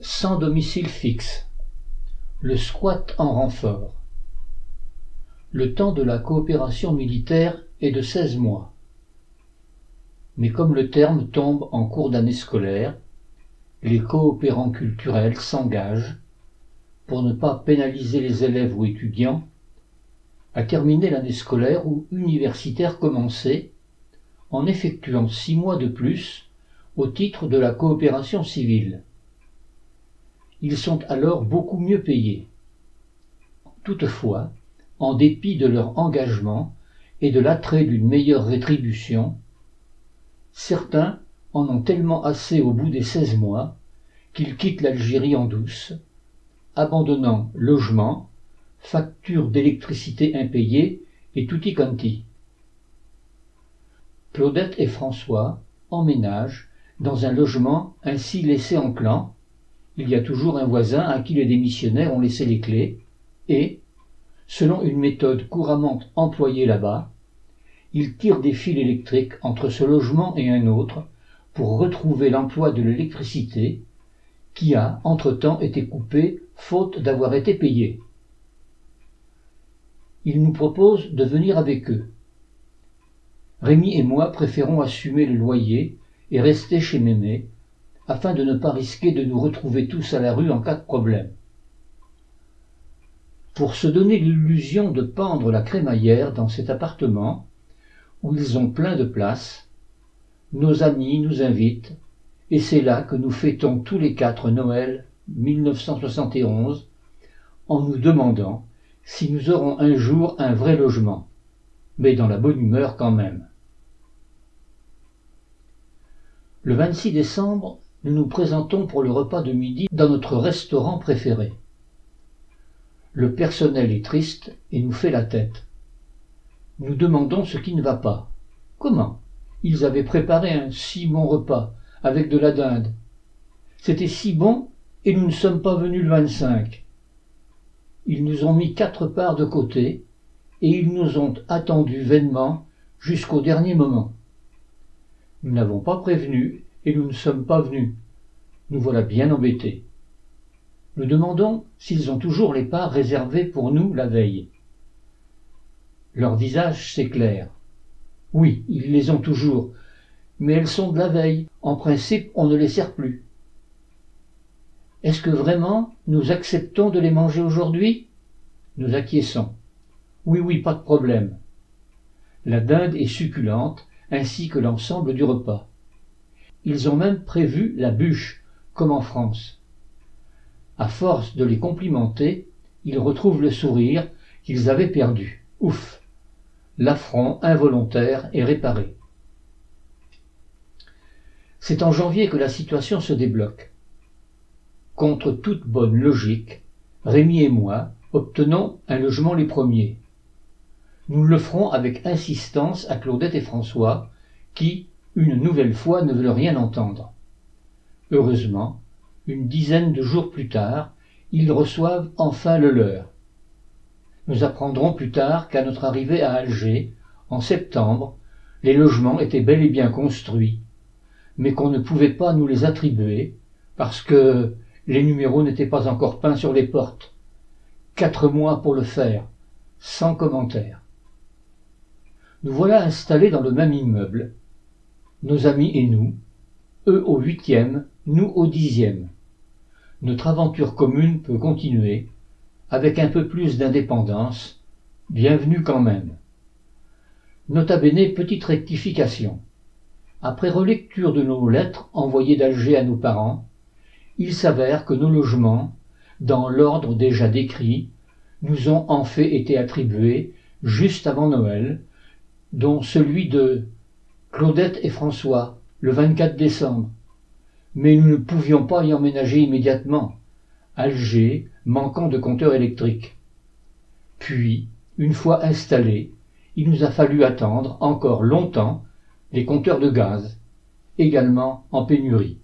Sans domicile fixe. Le squat en renfort. Le temps de la coopération militaire est de 16 mois. Mais comme le terme tombe en cours d'année scolaire, les coopérants culturels s'engagent, pour ne pas pénaliser les élèves ou étudiants, à terminer l'année scolaire ou universitaire commencée en effectuant 6 mois de plus au titre de la coopération civile. Ils sont alors beaucoup mieux payés. Toutefois, en dépit de leur engagement et de l'attrait d'une meilleure rétribution, certains en ont tellement assez au bout des 16 mois qu'ils quittent l'Algérie en douce, abandonnant logement, factures d'électricité impayées et tutti quanti. Claudette et François emménagent dans un logement ainsi laissé en plan. Il y a toujours un voisin à qui les démissionnaires ont laissé les clés et, selon une méthode couramment employée là-bas, ils tirent des fils électriques entre ce logement et un autre pour retrouver l'emploi de l'électricité qui a, entre-temps, été coupée faute d'avoir été payée. Ils nous proposent de venir avec eux. Rémi et moi préférons assumer le loyer et rester chez Mémé, afin de ne pas risquer de nous retrouver tous à la rue en cas de problème. Pour se donner l'illusion de pendre la crémaillère dans cet appartement, où ils ont plein de place, nos amis nous invitent, et c'est là que nous fêtons tous les 4 Noël 1971, en nous demandant si nous aurons un jour un vrai logement, mais dans la bonne humeur quand même. Le 26 décembre, nous nous présentons pour le repas de midi dans notre restaurant préféré. Le personnel est triste et nous fait la tête. Nous demandons ce qui ne va pas. Comment? Ils avaient préparé un si bon repas, avec de la dinde. C'était si bon et nous ne sommes pas venus le 25. Ils nous ont mis 4 parts de côté et ils nous ont attendus vainement jusqu'au dernier moment. Nous n'avons pas prévenu et nous ne sommes pas venus. Nous voilà bien embêtés. Nous demandons s'ils ont toujours les parts réservées pour nous la veille. Leur visage s'éclaire. Oui, ils les ont toujours, mais elles sont de la veille. En principe, on ne les sert plus. Est-ce que vraiment nous acceptons de les manger aujourd'hui? Nous acquiesçons. Oui, pas de problème. La dinde est succulente, ainsi que l'ensemble du repas. Ils ont même prévu la bûche, comme en France. À force de les complimenter, ils retrouvent le sourire qu'ils avaient perdu. Ouf! L'affront involontaire est réparé. C'est en janvier que la situation se débloque. Contre toute bonne logique, Rémi et moi obtenons un logement les premiers. Nous le ferons avec insistance à Claudette et François, qui, une nouvelle fois, ne veulent rien entendre. Heureusement, une dizaine de jours plus tard, ils reçoivent enfin le leur. Nous apprendrons plus tard qu'à notre arrivée à Alger, en septembre, les logements étaient bel et bien construits, mais qu'on ne pouvait pas nous les attribuer parce que les numéros n'étaient pas encore peints sur les portes. 4 mois pour le faire, sans commentaire. Nous voilà installés dans le même immeuble, nos amis et nous, eux au 8e, nous au 10e. Notre aventure commune peut continuer, avec un peu plus d'indépendance, bienvenue quand même. Nota bene, petite rectification. Après relecture de nos lettres envoyées d'Alger à nos parents, il s'avère que nos logements, dans l'ordre déjà décrit, nous ont en fait été attribués juste avant Noël, dont celui de Claudette et François, le 24 décembre. Mais nous ne pouvions pas y emménager immédiatement, Alger manquant de compteur électrique. Puis, une fois installés, il nous a fallu attendre encore longtemps les compteurs de gaz, également en pénurie.